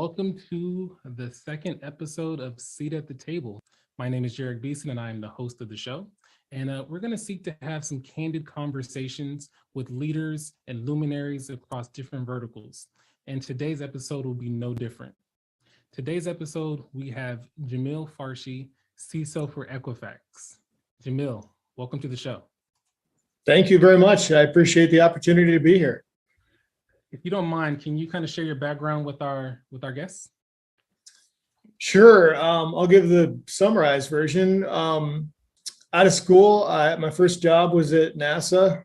welcome to the second episode of Seat at the Table. My name is Jarek Beeson and I am the host of the show. And we're going to seek to have some candid conversations with leaders and luminaries across different verticals. And today's episode will be no different. Today's episode, we have Jamil Farshchi, CISO for Equifax. Jamil, welcome to the show. Thank you very much. I appreciate the opportunity to be here. If you don't mind, can you kind of share your background with our guests? Sure. I'll give the summarized version. Out of school, my first job was at NASA,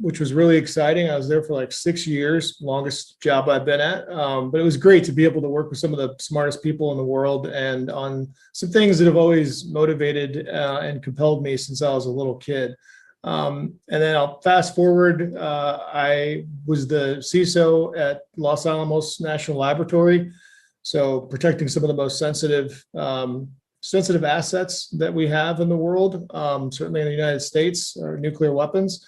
which was really exciting. I was there for like 6 years, longest job I've been at. But it was great to be able to work with some of the smartest people in the world and on some things that have always motivated and compelled me since I was a little kid. And then I'll fast forward. I was the CISO at Los Alamos National Laboratory, so protecting some of the most sensitive assets that we have in the world, certainly in the United States, nuclear weapons.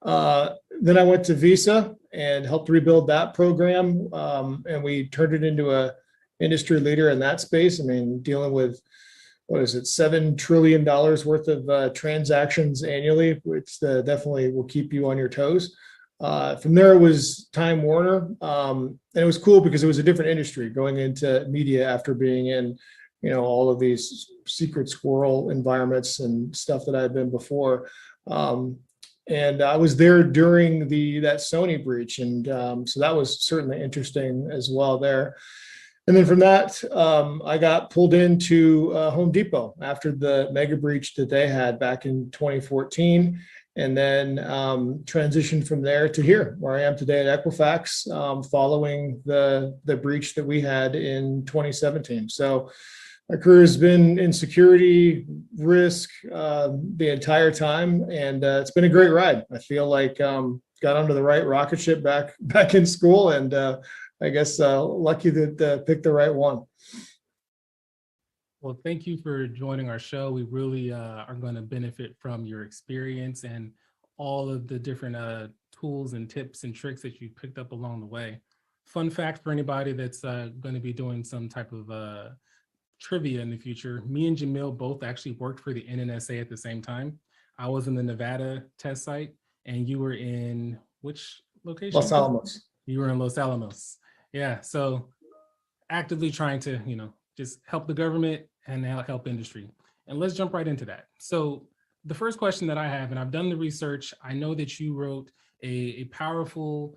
Then I went to Visa and helped rebuild that program, and we turned it into an industry leader in that space. I mean, dealing with $7 trillion worth of transactions annually, which definitely will keep you on your toes. From there, it was Time Warner. And it was cool because it was a different industry going into media after being in, all of these secret squirrel environments and stuff that I've been before. And I was there during that Sony breach. And so that was certainly interesting as well there. And then from that, I got pulled into Home Depot after the mega breach that they had back in 2014, and then transitioned from there to here, where I am today at Equifax, following the breach that we had in 2017. So my career has been in security risk the entire time, and it's been a great ride. I feel like got onto the right rocket ship back in school, and I guess lucky that picked the right one. Well, thank you for joining our show. We really are going to benefit from your experience and all of the different tools and tips and tricks that you picked up along the way. Fun fact for anybody that's going to be doing some type of trivia in the future, me and Jamil both actually worked for the NNSA at the same time. I was in the Nevada test site, and you were in which location? Los Alamos. You were in Los Alamos. Yeah, so actively trying to, just help the government and help industry. And let's jump right into that. So the first question that I have, and I've done the research, I know that you wrote a powerful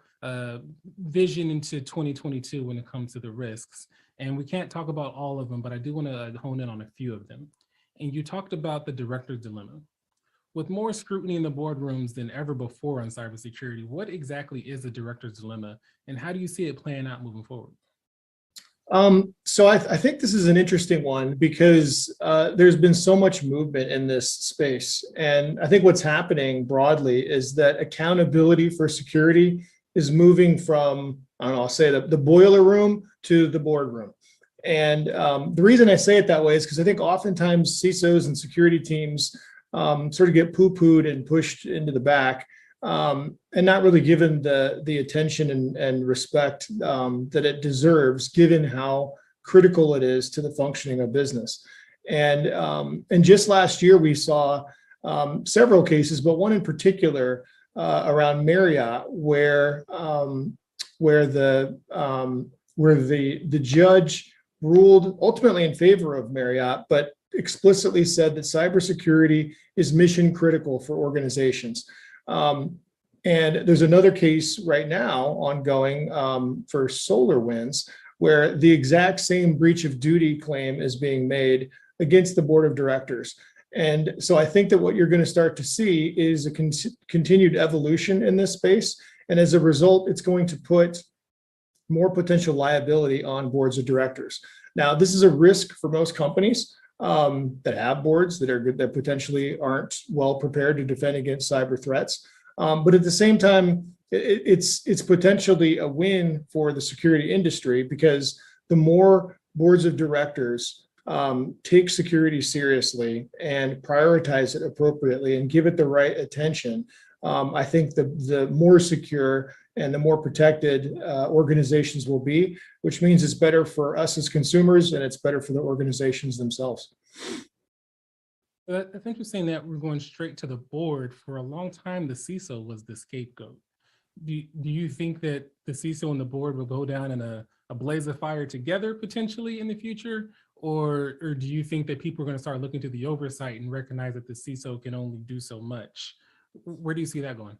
vision into 2022 when it comes to the risks. And we can't talk about all of them, but I do want to hone in on a few of them. And you talked about the director's dilemma. With more scrutiny in the boardrooms than ever before on cybersecurity, what exactly is the director's dilemma, and how do you see it playing out moving forward? So I think this is an interesting one because there's been so much movement in this space. And I think what's happening broadly is that accountability for security is moving from, I'll say the boiler room to the boardroom. And the reason I say it that way is because I think oftentimes CISOs and security teams sort of get poo-pooed and pushed into the back, and not really given the attention and respect that it deserves, given how critical it is to the functioning of business. And just last year, we saw several cases, but one in particular around Marriott, where the judge ruled ultimately in favor of Marriott, but explicitly said that cybersecurity is mission critical for organizations. And there's another case right now ongoing for SolarWinds, where the exact same breach of duty claim is being made against the board of directors. And so I think that what you're going to start to see is a continued evolution in this space. And as a result, it's going to put more potential liability on boards of directors. Now, this is a risk for most companies that have boards that potentially aren't well prepared to defend against cyber threats. But at the same time, it's potentially a win for the security industry, because the more boards of directors take security seriously and prioritize it appropriately and give it the right attention, I think the more secure and the more protected organizations will be, which means it's better for us as consumers and it's better for the organizations themselves. I think you're saying that we're going straight to the board. For a long time, the CISO was the scapegoat. Do you think that the CISO and the board will go down in a blaze of fire together potentially in the future? Or do you think that people are going to start looking to the oversight and recognize that the CISO can only do so much? Where do you see that going?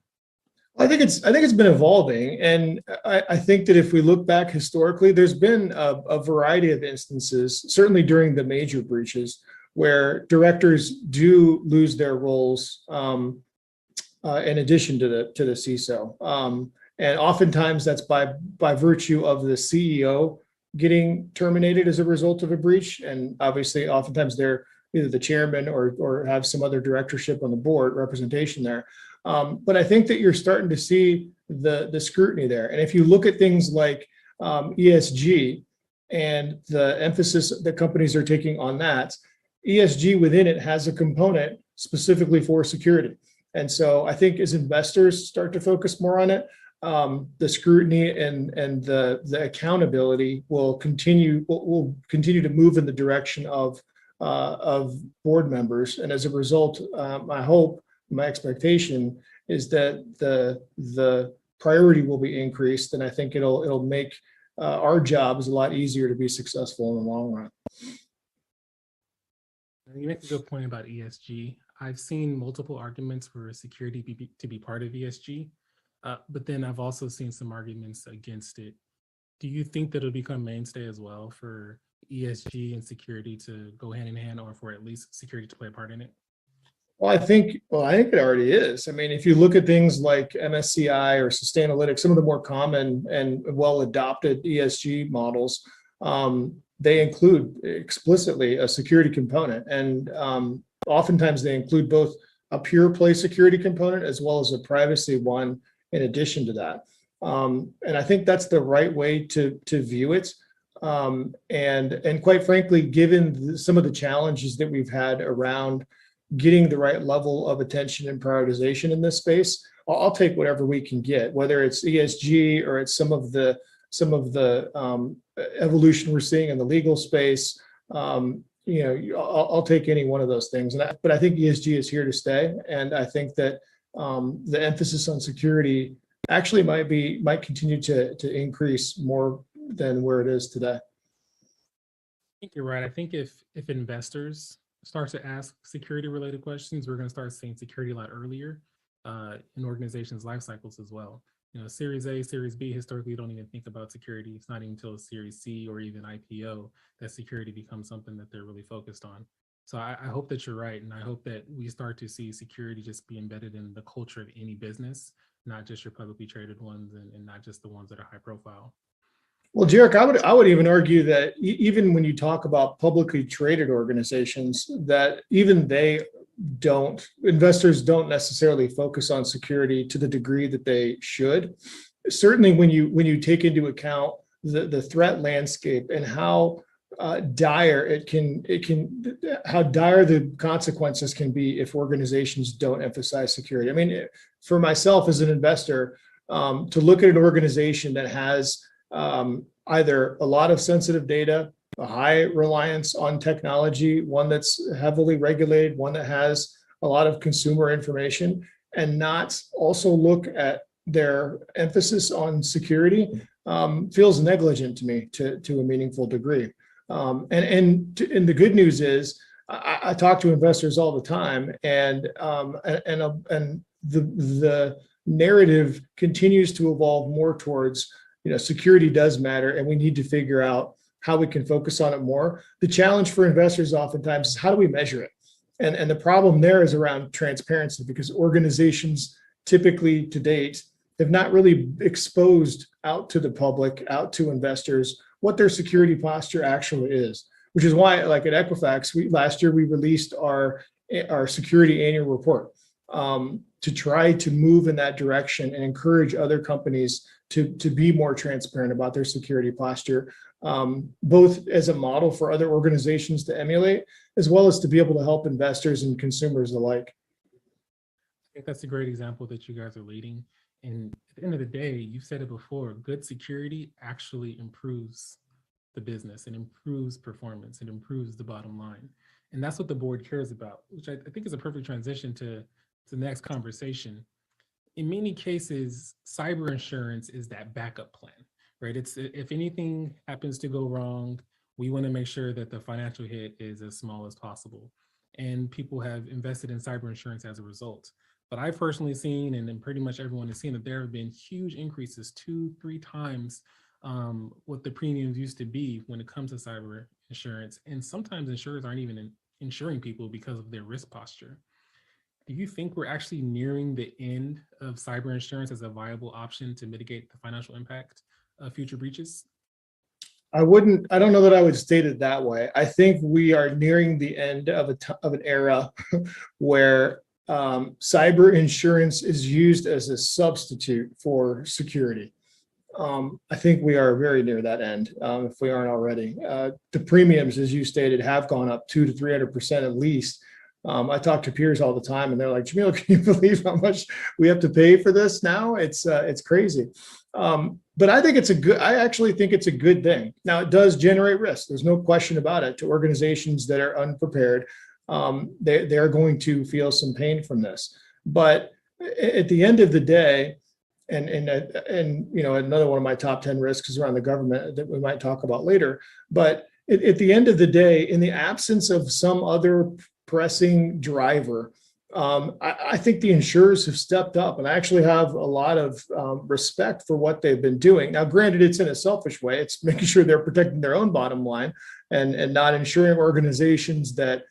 I think it's been evolving, and I think that if we look back historically, there's been a variety of instances, certainly during the major breaches, where directors do lose their roles in addition to the CISO, and oftentimes that's by virtue of the CEO getting terminated as a result of a breach, and obviously oftentimes they're either the chairman or have some other directorship on the board representation there. But I think that you're starting to see the scrutiny there. And if you look at things like ESG and the emphasis that companies are taking on that, ESG within it has a component specifically for security. And so I think as investors start to focus more on it, the scrutiny and the accountability will continue to move in the direction of board members. And as a result, I hope, my expectation is that the priority will be increased, and I think it'll make our jobs a lot easier to be successful in the long run. You make a good point about ESG. I've seen multiple arguments for security to be part of ESG, but then I've also seen some arguments against it. Do you think that it'll become mainstay as well for ESG and security to go hand in hand, or for at least security to play a part in it? Well, I think it already is. I mean, if you look at things like MSCI or Sustainalytics, some of the more common and well adopted ESG models, they include explicitly a security component. And oftentimes they include both a pure play security component as well as a privacy one in addition to that. And I think that's the right way to view it. And quite frankly, given some of the challenges that we've had around getting the right level of attention and prioritization in this space, I'll take whatever we can get, whether it's ESG or it's some of the evolution we're seeing in the legal space. I'll take any one of those things. But I think ESG is here to stay, and I think that the emphasis on security actually might continue to increase more than where it is today. I think you're right. I think if investors start to ask security related questions, we're going to start seeing security a lot earlier in organizations' life cycles as well. Series A, Series B, historically don't even think about security. It's not even until Series C or even IPO that security becomes something that they're really focused on. So I hope that you're right. And I hope that we start to see security just be embedded in the culture of any business, not just your publicly traded ones and not just the ones that are high profile. Well, Jarek, I would even argue that even when you talk about publicly traded organizations, that even investors don't necessarily focus on security to the degree that they should. Certainly when you take into account the threat landscape and how dire how dire the consequences can be if organizations don't emphasize security. I mean, for myself as an investor, to look at an organization that has either a lot of sensitive data, a high reliance on technology, one that's heavily regulated, one that has a lot of consumer information, and not also look at their emphasis on security, feels negligent to me to a meaningful degree. And the good news is I talk to investors all the time, and the narrative continues to evolve more towards, security does matter, and we need to figure out how we can focus on it more. The challenge for investors oftentimes is how do we measure it? And the problem there is around transparency, because organizations typically to date have not really exposed out to the public, out to investors, what their security posture actually is, which is why, like at Equifax, last year we released our security annual report to try to move in that direction and encourage other companies to be more transparent about their security posture, both as a model for other organizations to emulate, as well as to be able to help investors and consumers alike. I think that's a great example that you guys are leading. And at the end of the day, you've said it before, good security actually improves the business and improves performance and improves the bottom line. And that's what the board cares about, which I think is a perfect transition to the next conversation. In many cases, cyber insurance is that backup plan, right? It's if anything happens to go wrong, we want to make sure that the financial hit is as small as possible. And people have invested in cyber insurance as a result. But I've personally seen, and then pretty much everyone has seen, that there have been huge increases, 2, 3 times what the premiums used to be when it comes to cyber insurance. And sometimes insurers aren't even insuring people because of their risk posture. Do you think we're actually nearing the end of cyber insurance as a viable option to mitigate the financial impact of future breaches? I don't know that I would state it that way. I think we are nearing the end of an era where cyber insurance is used as a substitute for security. I think we are very near that end, if we aren't already. The premiums, as you stated, have gone up 200 to 300% at least. I talk to peers all the time, and they're like, "Jamil, can you believe how much we have to pay for this now? It's crazy." But I actually think it's a good thing. Now, it does generate risk. There's no question about it. To organizations that are unprepared, they're going to feel some pain from this. But at the end of the day, and another one of my top 10 risks is around the government that we might talk about later. But at the end of the day, in the absence of some other pressing driver, I think the insurers have stepped up, and I actually have a lot of respect for what they've been doing. Now, granted, it's in a selfish way. It's making sure they're protecting their own bottom line and not insuring organizations that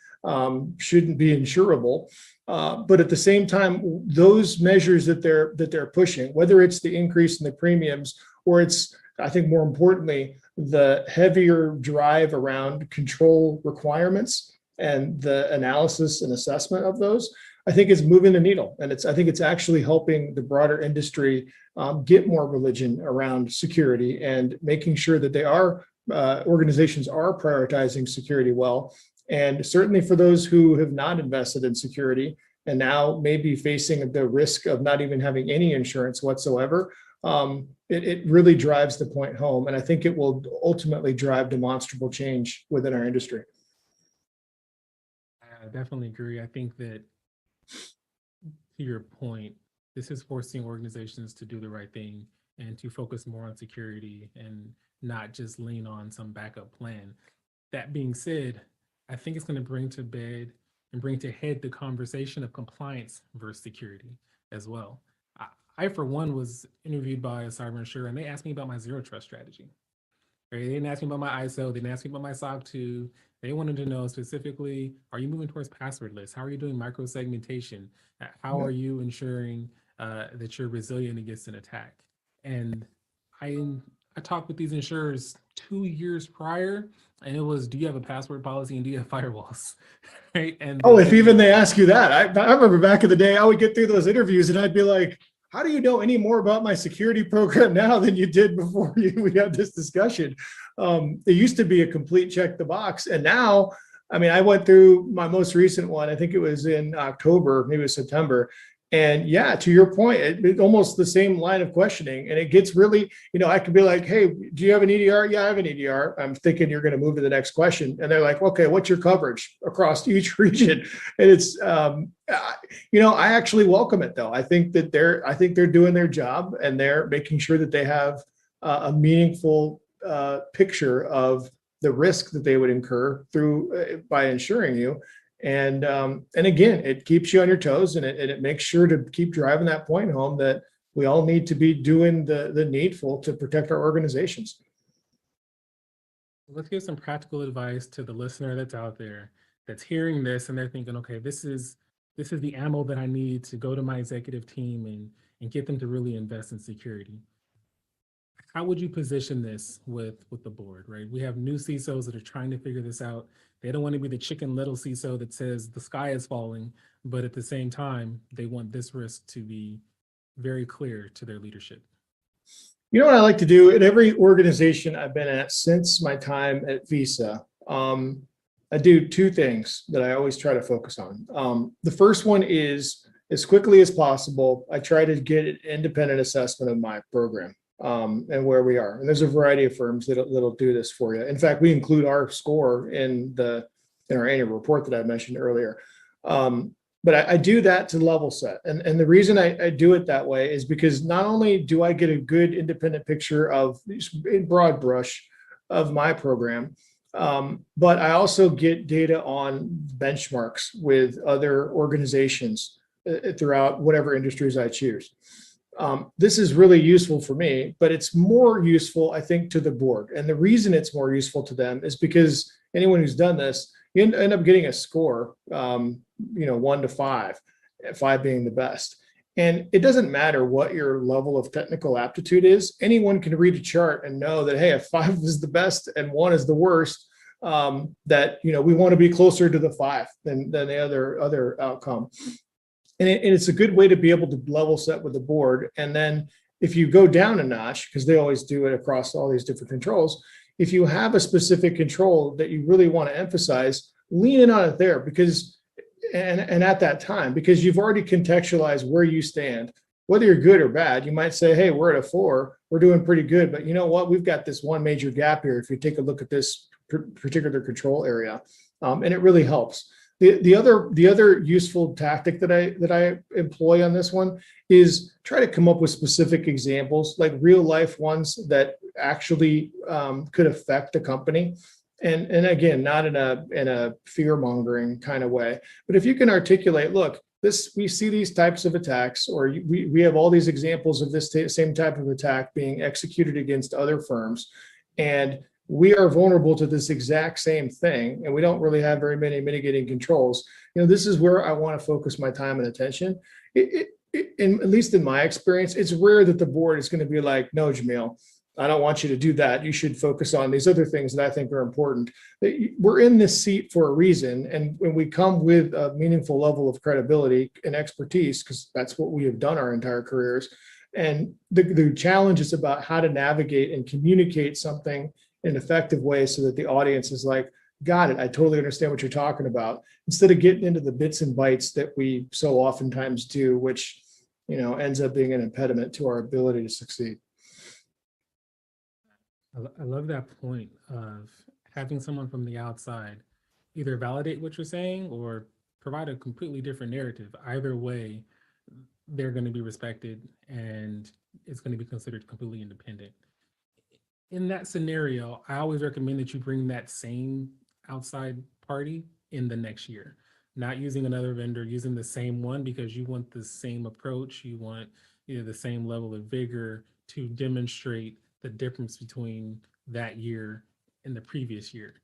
shouldn't be insurable. But at the same time, those measures that they're pushing, whether it's the increase in the premiums or it's, I think more importantly, the heavier drive around control requirements and the analysis and assessment of those, I think is moving the needle. And I think it's actually helping the broader industry get more religion around security and making sure that organizations are prioritizing security well. And certainly for those who have not invested in security and now may be facing the risk of not even having any insurance whatsoever, it really drives the point home. And I think it will ultimately drive demonstrable change within our industry. I definitely agree. I think that, to your point, this is forcing organizations to do the right thing and to focus more on security and not just lean on some backup plan. That being said, I think it's going to bring to head the conversation of compliance versus security as well. I for one, was interviewed by a cyber insurer, and they asked me about my zero trust strategy. Right? They didn't ask me about my ISO. They didn't ask me about my SOC 2. They wanted to know specifically, are you moving towards passwordless? How are you doing micro-segmentation? How are you ensuring that you're resilient against an attack? And I talked with these insurers 2 years prior, and it was, do you have a password policy and do you have firewalls? Right? And if even they ask you that, I remember back in the day, I would get through those interviews and I'd be like, how do you know any more about my security program now than you did before we had this discussion? It used to be a complete check the box. And now, I mean, I went through my most recent one. I think it was in October, maybe it was September. And yeah, to your point, it's almost the same line of questioning. And it gets really, I could be like, hey, do you have an EDR? Yeah, I have an EDR. I'm thinking you're going to move to the next question. And they're like, okay, what's your coverage across each region? And it's, I actually welcome it though. I think they're doing their job and they're making sure that they have a meaningful picture of the risk that they would incur by insuring you. And again, it keeps you on your toes, and it makes sure to keep driving that point home that we all need to be doing the needful to protect our organizations. Let's give some practical advice to the listener that's out there that's hearing this and they're thinking, okay, this is the ammo that I need to go to my executive team and get them to really invest in security. How would you position this with the board, right? We have new CISOs that are trying to figure this out. They don't want to be the Chicken Little CISO that says the sky is falling, but at the same time, they want this risk to be very clear to their leadership. You know what I like to do at every organization I've been at since my time at Visa, I do two things that I always try to focus on. The first one is as quickly as possible, I try to get an independent assessment of my program and where we are. And there's a variety of firms that'll do this for you. In fact, we include our score in our annual report that I mentioned earlier. But I do that to level set. And the reason I do it that way is because not only do I get a good independent picture of, in broad brush, of my program, but I also get data on benchmarks with other organizations throughout whatever industries I choose. This is really useful for me, but it's more useful, I think, to the board. And the reason it's more useful to them is because anyone who's done this, you end up getting a score, 1 to 5, 5 being the best. And it doesn't matter what your level of technical aptitude is. Anyone can read a chart and know that, hey, if 5 is the best and 1 is the worst, that, we want to be closer to the 5 than the other outcome. And it's a good way to be able to level set with the board. And then if you go down a notch, because they always do it across all these different controls, if you have a specific control that you really want to emphasize, lean in on it there, because and at that time, because you've already contextualized where you stand. Whether you're good or bad, you might say, hey, we're at a 4, we're doing pretty good, but you know what? We've got this one major gap here if you take a look at this particular control area, and it really helps. The other useful tactic that I employ on this one is try to come up with specific examples, like real life ones that actually could affect the company. And again, not in a fear mongering kind of way, but if you can articulate, look, we see these types of attacks, or we have all these examples of this same type of attack being executed against other firms, and we are vulnerable to this exact same thing, and we don't really have very many mitigating controls. This is where I want to focus my time and attention. At least in my experience, it's rare that the board is going to be like, no, Jamil, I don't want you to do that. You should focus on these other things that I think are important. We're in this seat for a reason, and when we come with a meaningful level of credibility and expertise, because that's what we have done our entire careers, and the challenge is about how to navigate and communicate something in an effective way so that the audience is like, got it, I totally understand what you're talking about, instead of getting into the bits and bytes that we so oftentimes do, which ends up being an impediment to our ability to succeed. I love that point of having someone from the outside either validate what you're saying or provide a completely different narrative. Either way, they're going to be respected and it's going to be considered completely independent. In that scenario, I always recommend that you bring that same outside party in the next year, not using another vendor, using the same one, because you want the same approach. You want the same level of vigor to demonstrate the difference between that year and the previous year.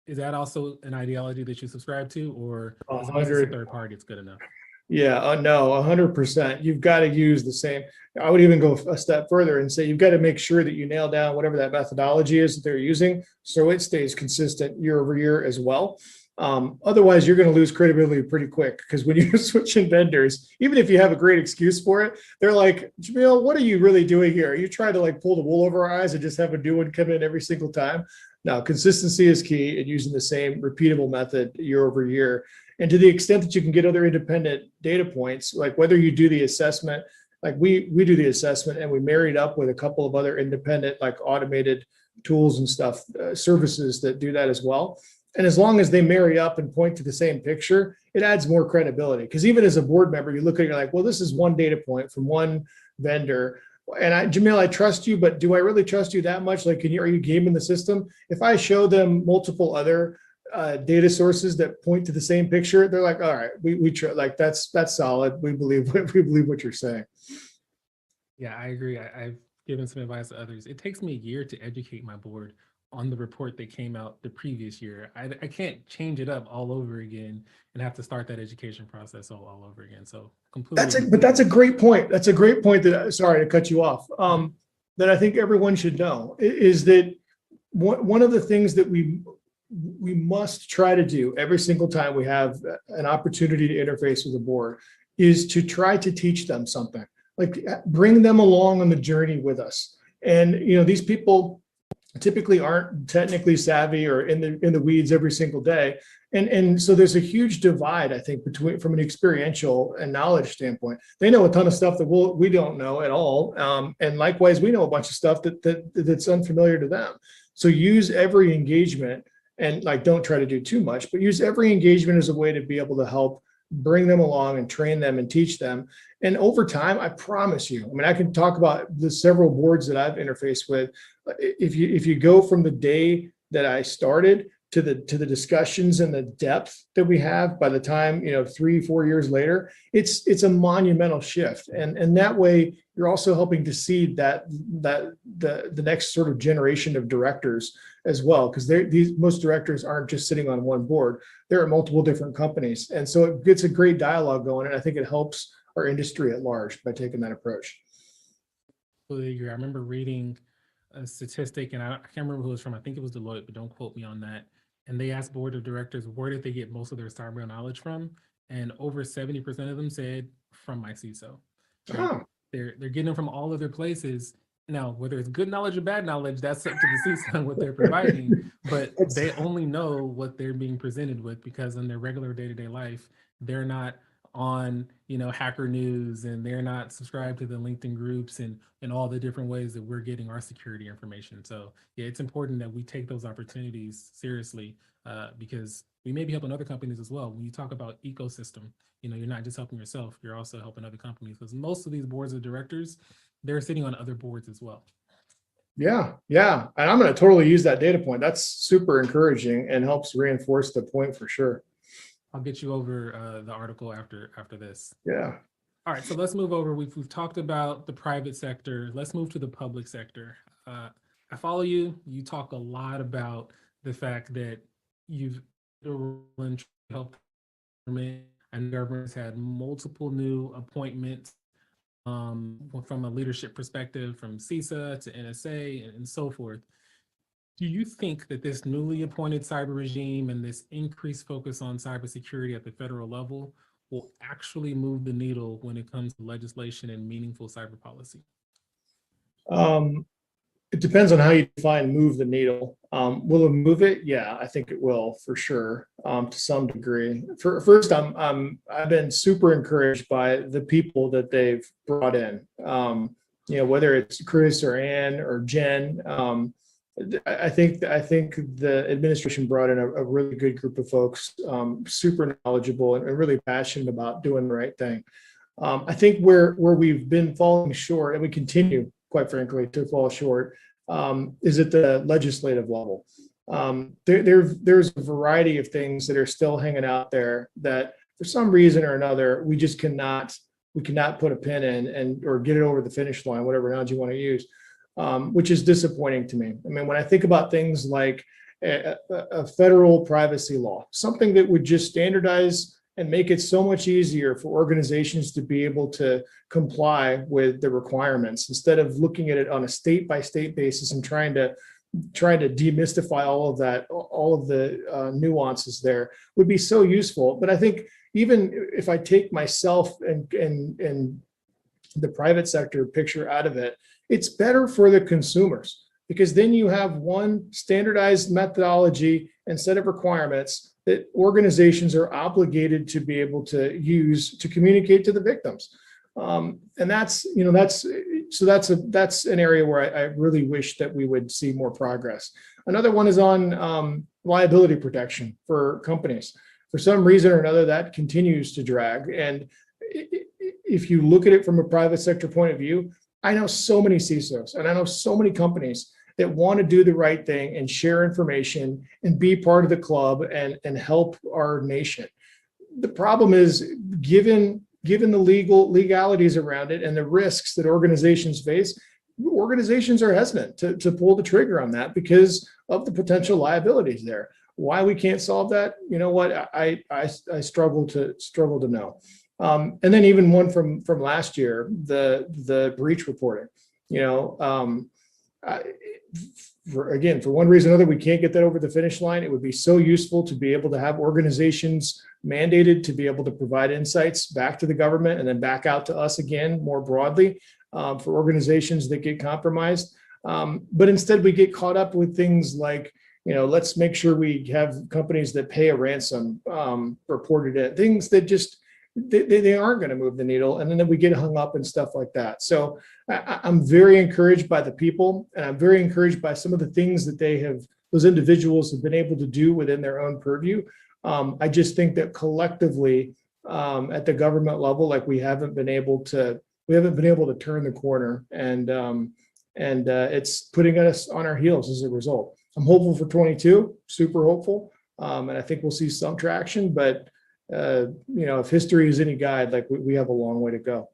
Is that also an ideology that you subscribe to, or as long as it's a third party, it's good enough? Yeah, no, 100%. You've got to use the same. I would even go a step further and say you've got to make sure that you nail down whatever that methodology is that they're using, so it stays consistent year over year as well. Otherwise, you're going to lose credibility pretty quick, because when you're switching vendors, even if you have a great excuse for it, they're like, Jamil, what are you really doing here? Are you trying to pull the wool over our eyes and just have a new one come in every single time? No, consistency is key, and using the same repeatable method year over year. And to the extent that you can get other independent data points, like whether you do the assessment, like we do the assessment and we married up with a couple of other independent, like automated tools and stuff, services that do that as well. And as long as they marry up and point to the same picture, it adds more credibility. Because even as a board member, you look at it, you're like, well, this is one data point from one vendor. And Jamil, I trust you, but do I really trust you that much? Like, are you gaming the system? If I show them multiple other data sources that point to the same picture, they're like, all right, we like that's solid. We believe what you're saying. Yeah, I agree. I've given some advice to others. It takes me a year to educate my board on the report that came out the previous year. I can't change it up all over again and have to start that education process all over again. So completely. But that's a great point. That's a great point that, sorry to cut you off, that I think everyone should know is that one of the things that we must try to do every single time we have an opportunity to interface with the board is to try to teach them something, like bring them along on the journey with us. And, these people, typically aren't technically savvy or in the weeds every single day. And so there's a huge divide, I think, between from an experiential and knowledge standpoint. They know a ton of stuff that we don't know at all. And likewise, we know a bunch of stuff that's unfamiliar to them. So use every engagement and like, don't try to do too much, but use every engagement as a way to be able to help bring them along and train them and teach them. And over time, I promise you, I mean, I can talk about the several boards that I've interfaced with. If you go from the day that I started to the discussions and the depth that we have by the time, 3-4 years later, it's a monumental shift. And that way you're also helping to seed that the next sort of generation of directors as well, because most directors aren't just sitting on one board. There are multiple different companies. And so it gets a great dialogue going. And I think it helps our industry at large by taking that approach. I remember reading a statistic, and I can't remember who it was from. I think it was Deloitte, but don't quote me on that. And they asked board of directors, where did they get most of their cyber knowledge from? And over 70% of them said, from my CISO. Oh. They're getting them from all other places. Now, whether it's good knowledge or bad knowledge, that's up to the CISO what they're providing, but they only know what they're being presented with, because in their regular day-to-day life, they're not on, Hacker News, and they're not subscribed to the LinkedIn groups and all the different ways that we're getting our security information. So yeah, it's important that we take those opportunities seriously, because we may be helping other companies as well. When you talk about ecosystem, you're not just helping yourself, you're also helping other companies, because most of these boards of directors, they're sitting on other boards as well. Yeah. And I'm going to totally use that data point. That's super encouraging and helps reinforce the point for sure. I'll get you over the article after this. Yeah. All right, so let's move over. We've talked about the private sector. Let's move to the public sector. I follow you. You talk a lot about the fact that you've helped government, and government's had multiple new appointments from a leadership perspective, from CISA to NSA and so forth. Do you think that this newly appointed cyber regime and this increased focus on cybersecurity at the federal level will actually move the needle when it comes to legislation and meaningful cyber policy? It depends on how you define move the needle. Will it move it? Yeah, I think it will for sure, to some degree. First, I've been super encouraged by the people that they've brought in. Whether it's Chris or Ann or Jen. I think the administration brought in a really good group of folks, super knowledgeable and really passionate about doing the right thing. I think where we've been falling short, and we continue, quite frankly, to fall short, is at the legislative level. There's a variety of things that are still hanging out there that, for some reason or another, we cannot put a pin in or get it over the finish line, whatever analogy you want to use. Which is disappointing to me. I mean, when I think about things like a federal privacy law, something that would just standardize and make it so much easier for organizations to be able to comply with the requirements, instead of looking at it on a state-by-state basis and trying to demystify all of that, all of the nuances there, would be so useful. But I think even if I take myself and the private sector picture out of it, it's better for the consumers, because then you have one standardized methodology and set of requirements that organizations are obligated to be able to use to communicate to the victims. And that's an area where I really wish that we would see more progress. Another one is on liability protection for companies. For some reason or another, that continues to drag. And if you look at it from a private sector point of view, I know so many CISOs and I know so many companies that want to do the right thing and share information and be part of the club and help our nation. The problem is, given the legalities around it and the risks that organizations face, organizations are hesitant to pull the trigger on that because of the potential liabilities there. Why we can't solve that, you know what, I struggle to know. And then even one from last year, the breach reporting, for one reason or another, we can't get that over the finish line. It would be so useful to be able to have organizations mandated to be able to provide insights back to the government and then back out to us again more broadly, for organizations that get compromised. But instead we get caught up with things like, let's make sure we have companies that pay a ransom reported it, things that just, they aren't going to move the needle. And then we get hung up and stuff like that. So I'm very encouraged by the people, and I'm very encouraged by some of the things that those individuals have been able to do within their own purview. I just think that collectively at the government level, like we haven't been able to turn the corner, and it's putting us on our heels as a result. I'm hopeful for 22, super hopeful. And I think we'll see some traction, but if history is any guide, like we have a long way to go.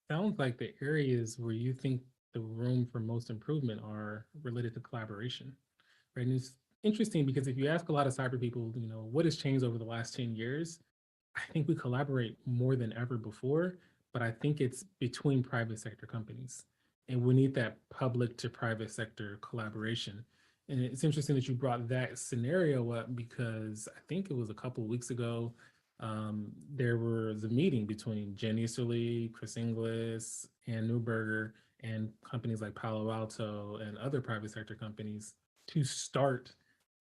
Sounds like the areas where you think the room for most improvement are related to collaboration, right? And it's interesting because if you ask a lot of cyber people, what has changed over the last 10 years? I think we collaborate more than ever before, but I think it's between private sector companies. And we need that public to private sector collaboration. And it's interesting that you brought that scenario up because I think it was a couple of weeks ago, there was a meeting between Jen Easterly, Chris Inglis, Ann Newberger, and companies like Palo Alto and other private sector companies to start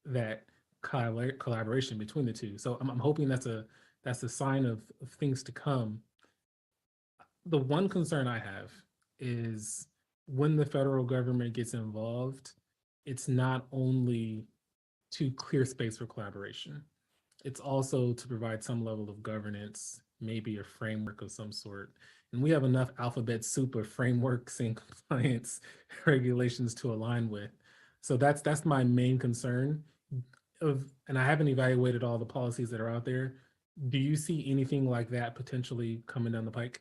that collaboration between the two. So I'm hoping that's a sign of things to come. The one concern I have is when the federal government gets involved, it's not only to clear space for collaboration, it's also to provide some level of governance, maybe a framework of some sort. And we have enough alphabet soup of frameworks and compliance regulations to align with. So that's my main concern. And I haven't evaluated all the policies that are out there. Do you see anything like that potentially coming down the pike?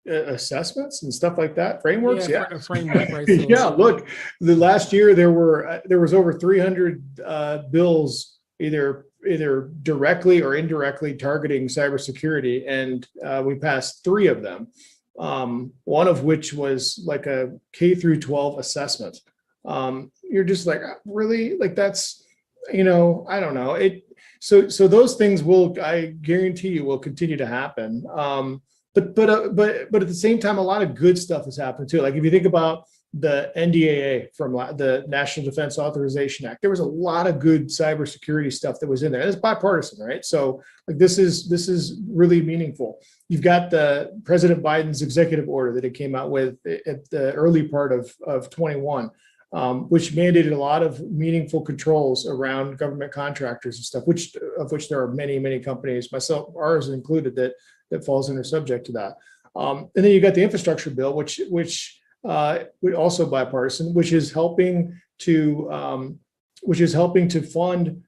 Assessments and stuff like that, frameworks. Yeah, a framework, right? So, yeah, look, the last year there was over 300 bills either directly or indirectly targeting cybersecurity, and we passed 3 of them. One of which was like a K through 12 assessment. You're just like, really? Like that's, I don't know. So those things I guarantee you will continue to happen. But at the same time, a lot of good stuff has happened too. Like if you think about the NDAA from the National Defense Authorization Act, there was a lot of good cybersecurity stuff that was in there. And it's bipartisan, right? So like this is really meaningful. You've got the President Biden's executive order that it came out with at the early part of 21. Which mandated a lot of meaningful controls around government contractors and stuff, of which there are many, many companies, ours included, that falls under subject to that. And then you got the infrastructure bill, which also bipartisan, which is helping to fund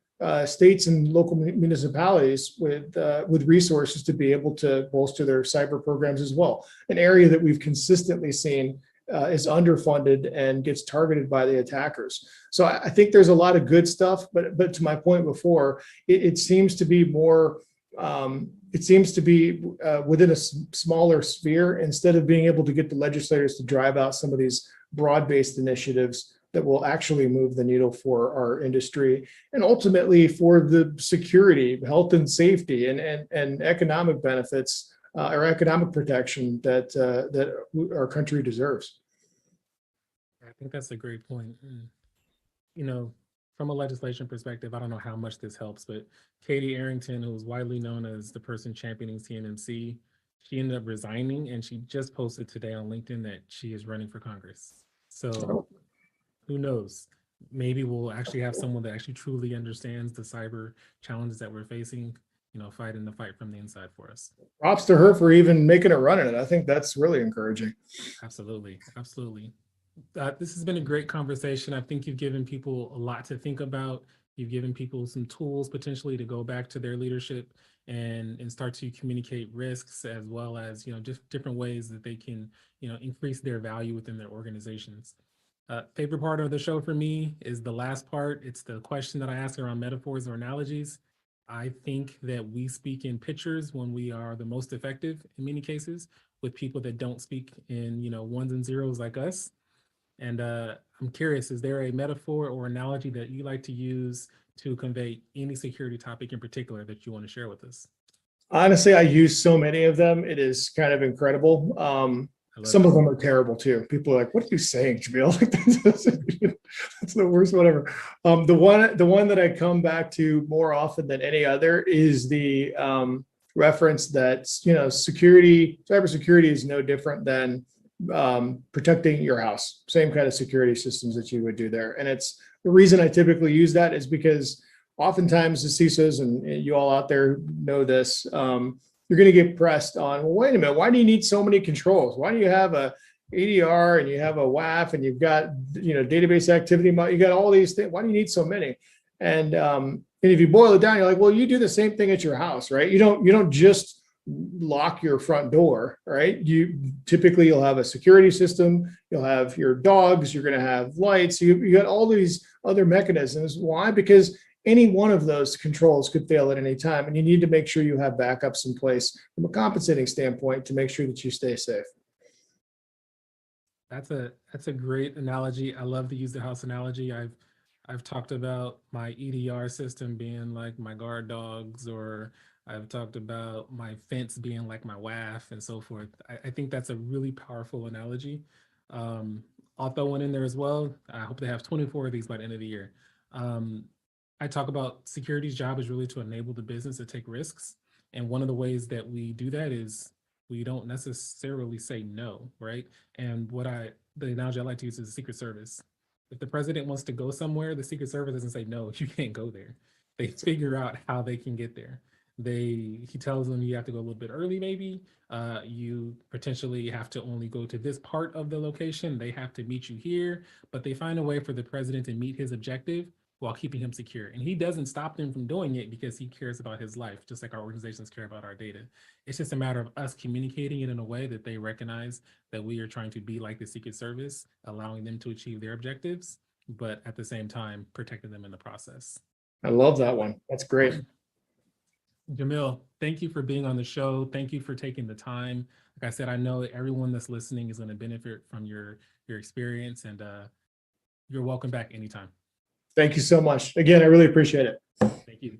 states and local municipalities with resources to be able to bolster their cyber programs as well. An area that we've consistently seen is underfunded and gets targeted by the attackers. So I think there's a lot of good stuff, but to my point before, it seems to be more, within a smaller sphere, instead of being able to get the legislators to drive out some of these broad-based initiatives that will actually move the needle for our industry and ultimately for the security, health and safety, and economic benefits or economic protection that our country deserves. I think that's a great point. From a legislation perspective, I don't know how much this helps, but Katie Arrington, who was widely known as the person championing CNMC, she ended up resigning, and she just posted today on LinkedIn that she is running for Congress. So who knows? Maybe we'll actually have someone that actually truly understands the cyber challenges that we're facing, fighting the fight from the inside for us. Props to her for even making a run at it. I think that's really encouraging. Absolutely. Absolutely. This has been a great conversation. I think you've given people a lot to think about. You've given people some tools potentially to go back to their leadership and start to communicate risks, as well as, just different ways that they can, increase their value within their organizations. Favorite part of the show for me is the last part. It's the question that I ask around metaphors or analogies. I think that we speak in pictures when we are the most effective in many cases with people that don't speak in, ones and zeros like us. And I'm curious, is there a metaphor or analogy that you like to use to convey any security topic in particular that you want to share with us? Honestly, I use so many of them. It is kind of incredible. I love Some it. of them are terrible too. People are like, "What are you saying, Jamil?" Like, that's the worst. Whatever. The one that I come back to more often than any other is the reference that cybersecurity is no different than protecting your house. Same kind of security systems that you would do there. And it's the reason I typically use that is because oftentimes the CISOs and you all out there know this. You're going to get pressed on, well, wait a minute, why do you need so many controls? Why do you have a ADR and you have a WAF and you've got, database activity, you got all these things. Why do you need so many? And if you boil it down, you're like, well, you do the same thing at your house, right? You don't just lock your front door, right? You'll have a security system, you'll have your dogs, you're going to have lights, you got all these other mechanisms. Why? Because any one of those controls could fail at any time, and you need to make sure you have backups in place from a compensating standpoint to make sure that you stay safe. That's a great analogy. I love to use the house analogy. I've talked about my EDR system being like my guard dogs, or I've talked about my fence being like my WAF and so forth. I think that's a really powerful analogy. I'll throw one in there as well. I hope they have 24 of these by the end of the year. I talk about security's job is really to enable the business to take risks. And one of the ways that we do that is we don't necessarily say no, right? And the analogy I like to use is the Secret Service. If the president wants to go somewhere, the Secret Service doesn't say, no, you can't go there. They figure out how they can get there. He tells them you have to go a little bit early, maybe. You potentially have to only go to this part of the location. They have to meet you here, but they find a way for the president to meet his objective while keeping him secure. And he doesn't stop them from doing it because he cares about his life, just like our organizations care about our data. It's just a matter of us communicating it in a way that they recognize that we are trying to be like the Secret Service, allowing them to achieve their objectives, but at the same time, protecting them in the process. I love that one. That's great. Jamil, thank you for being on the show. Thank you for taking the time. Like I said, I know that everyone that's listening is going to benefit from your experience, and you're welcome back anytime. Thank you so much. Again, I really appreciate it. Thank you.